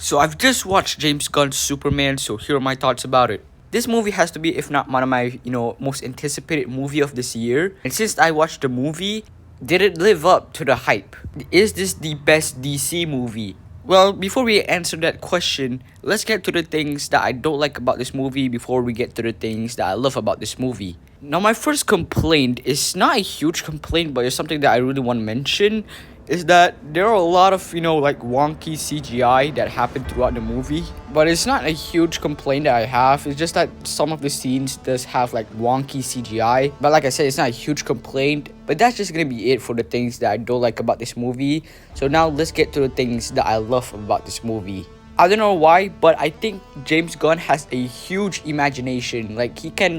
So I've just watched James Gunn's Superman, so here are my thoughts about it. This movie has to be, if not one of my, most anticipated movie of this year. And since I watched the movie, did it live up to the hype? Is this the best DC movie? Well, before we answer that question, let's get to the things that I don't like about this movie before we get to the things that I love about this movie. Now, my first complaint is not a huge complaint, but it's something that I really want to mention. Is that there are a lot of, wonky CGI that happen throughout the movie. But it's not a huge complaint that I have. It's just that some of the scenes does have, wonky CGI. But like I said, it's not a huge complaint. But that's just gonna be it for the things that I don't like about this movie. So now let's get to the things that I love about this movie. I don't know why, but I think James Gunn has a huge imagination. Like, he can,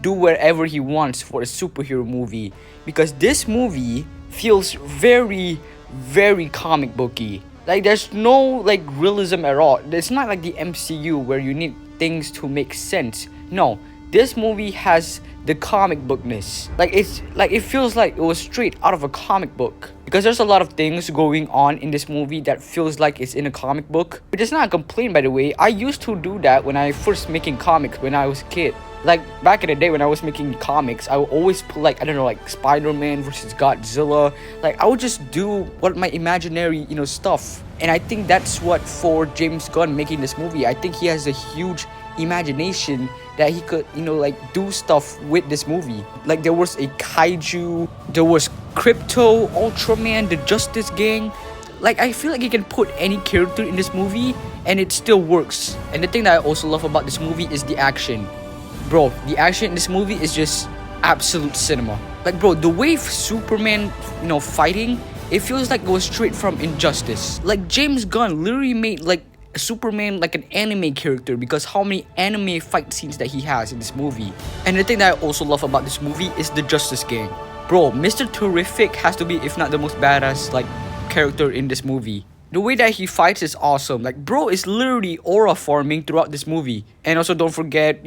do whatever he wants for a superhero movie. Because this movie feels very, very comic booky. Like, there's no realism at all. It's not like the MCU where you need things to make sense. No, this movie has the comic bookness. It feels like it was straight out of a comic book. Because there's a lot of things going on in this movie that feels like it's in a comic book. Which is not a complaint, by the way. I used to do that when I first making comics when I was a kid. Like, back in the day when I was making comics, I would always put, Spider-Man versus Godzilla. I would just do what my imaginary, stuff. And I think that's what for James Gunn making this movie. I think he has a huge imagination that he could, do stuff with this movie. Like, there was a kaiju, there was Crypto, Ultraman, the Justice Gang. I feel like he can put any character in this movie and it still works. And the thing that I also love about this movie is the action. Bro, the action in this movie is just absolute cinema. Bro, the way Superman, fighting, it feels like it was straight from Injustice. James Gunn literally made, Superman like an anime character because how many anime fight scenes that he has in this movie. And the thing that I also love about this movie is the Justice Gang. Bro, Mr. Terrific has to be, if not the most badass, character in this movie. The way that he fights is awesome. Bro is literally aura farming throughout this movie. And also don't forget,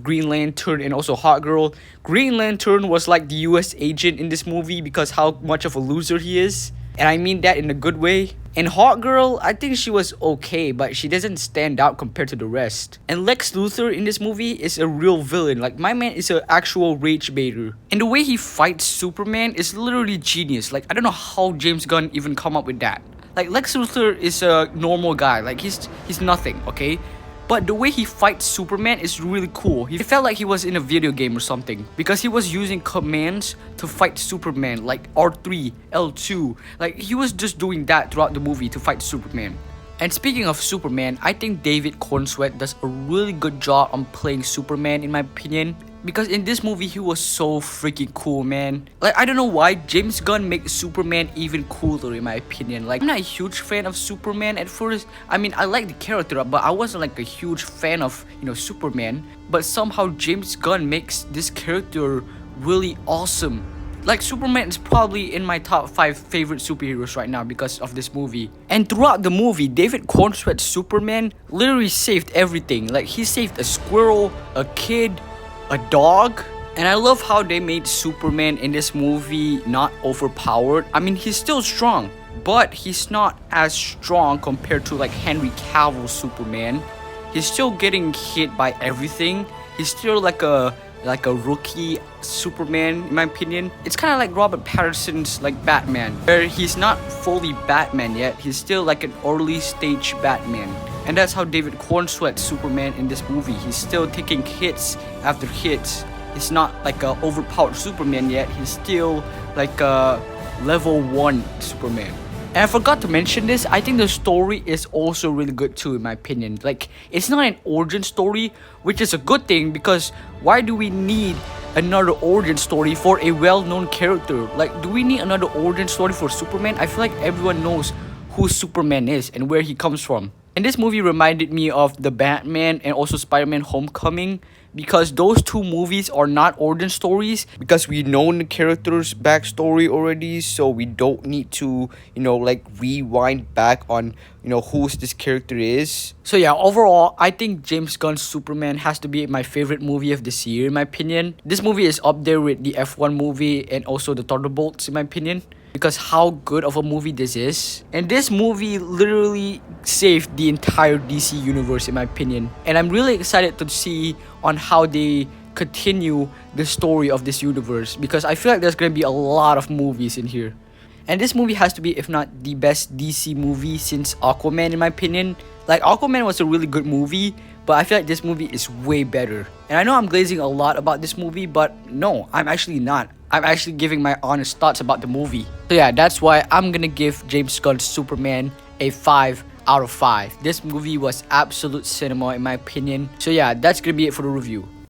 Green Lantern and also Hawkgirl. Green Lantern was like the US agent in this movie because how much of a loser he is. And I mean that in a good way. And Hawkgirl, I think she was okay, but she doesn't stand out compared to the rest. And Lex Luthor in this movie is a real villain. My man is an actual rage baiter. And the way he fights Superman is literally genius. I don't know how James Gunn even come up with that. Lex Luthor is a normal guy. He's nothing, okay? But the way he fights Superman is really cool. He felt like he was in a video game or something. Because he was using commands to fight Superman. Like R3, L2. He was just doing that throughout the movie to fight Superman. And speaking of Superman, I think David Cornsweet does a really good job on playing Superman in my opinion. Because in this movie, he was so freaking cool, man. I don't know why James Gunn makes Superman even cooler in my opinion. I'm not a huge fan of Superman at first. I mean, I like the character, but I wasn't a huge fan of, Superman. But somehow James Gunn makes this character really awesome. Superman is probably in my top 5 favorite superheroes right now because of this movie. And throughout the movie, David Cornsweet's Superman literally saved everything. He saved a squirrel, a kid, a dog. And I love how they made Superman in this movie not overpowered. I mean, he's still strong, but he's not as strong compared to Henry Cavill's Superman. He's still getting hit by everything. He's still like a rookie Superman in my opinion. It's kind of like Robert Pattinson's Batman, where he's not fully Batman yet. He's still an early stage Batman. And that's how David Cornsweet's Superman in this movie. He's still taking hits after hits. He's not a overpowered Superman yet. He's still a level 1 Superman. And I forgot to mention this, I think the story is also really good too in my opinion. It's not an origin story, which is a good thing because why do we need another origin story for a well-known character? Do we need another origin story for Superman? I feel like everyone knows who Superman is and where he comes from. And this movie reminded me of the Batman and also Spider-Man Homecoming because those two movies are not origin stories because we know the character's backstory already, so we don't need to, rewind back on, who this character is. So yeah, overall, I think James Gunn's Superman has to be my favorite movie of this year in my opinion. This movie is up there with the F1 movie and also the Thunderbolts in my opinion. because how good of a movie this is. And this movie literally saved the entire DC universe in my opinion. And I'm really excited to see on how they continue the story of this universe, because I feel like there's gonna be a lot of movies in here. And this movie has to be, if not the best DC movie since Aquaman in my opinion. Like, Aquaman was a really good movie, but I feel like this movie is way better. And I know I'm glazing a lot about this movie, but no, I'm actually not. I'm actually giving my honest thoughts about the movie. So yeah, that's why I'm gonna give James Gunn's Superman a 5 out of 5. This movie was absolute cinema in my opinion. So yeah, that's gonna be it for the review.